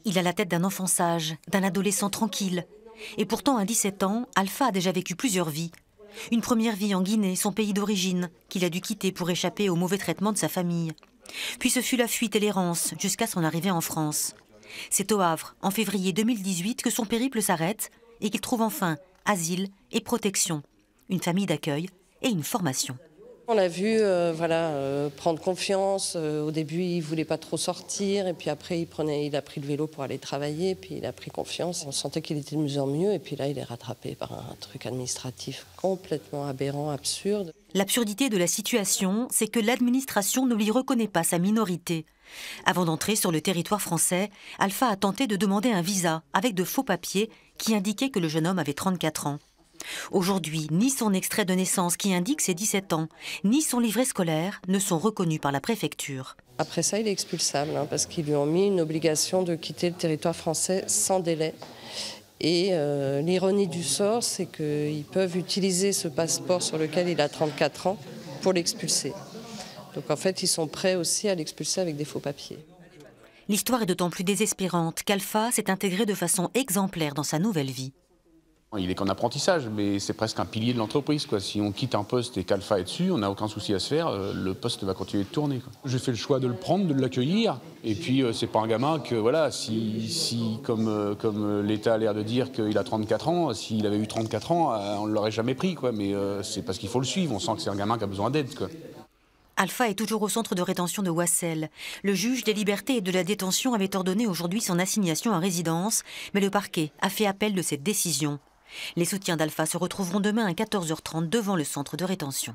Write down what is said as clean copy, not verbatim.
Il a la tête d'un enfant sage, d'un adolescent tranquille. Et pourtant, à 17 ans, Alpha a déjà vécu plusieurs vies. Une première vie en Guinée, son pays d'origine, qu'il a dû quitter pour échapper au mauvais traitement de sa famille. Puis ce fut la fuite et l'errance, jusqu'à son arrivée en France. C'est au Havre, en février 2018, que son périple s'arrête et qu'il trouve enfin asile et protection, une famille d'accueil et une formation. On l'a vu prendre confiance. Au début, il ne voulait pas trop sortir. Et puis après, il a pris le vélo pour aller travailler. Puis il a pris confiance. On sentait qu'il était de mieux en mieux. Et puis là, il est rattrapé par un truc administratif complètement aberrant, absurde. L'absurdité de la situation, c'est que l'administration ne lui reconnaît pas sa minorité. Avant d'entrer sur le territoire français, Alpha a tenté de demander un visa avec de faux papiers qui indiquaient que le jeune homme avait 34 ans. Aujourd'hui, ni son extrait de naissance qui indique ses 17 ans, ni son livret scolaire ne sont reconnus par la préfecture. Après ça, il est expulsable parce qu'ils lui ont mis une obligation de quitter le territoire français sans délai. Et l'ironie du sort, c'est qu'ils peuvent utiliser ce passeport sur lequel il a 34 ans pour l'expulser. Donc en fait, ils sont prêts aussi à l'expulser avec des faux papiers. L'histoire est d'autant plus désespérante qu'Alpha s'est intégré de façon exemplaire dans sa nouvelle vie. Il est qu'en apprentissage, mais c'est presque un pilier de l'entreprise, quoi. Si on quitte un poste et qu'Alpha est dessus, on n'a aucun souci à se faire, le poste va continuer de tourner, quoi. J'ai fait le choix de le prendre, de l'accueillir, et puis c'est pas un gamin que, voilà, si comme l'État a l'air de dire qu'il a 34 ans, s'il avait eu 34 ans, on ne l'aurait jamais pris, quoi. Mais c'est parce qu'il faut le suivre, on sent que c'est un gamin qui a besoin d'aide, quoi. Alpha est toujours au centre de rétention de Ouassel. Le juge des libertés et de la détention avait ordonné aujourd'hui son assignation à résidence, mais le parquet a fait appel de cette décision. Les soutiens d'Alpha se retrouveront demain à 14h30 devant le centre de rétention.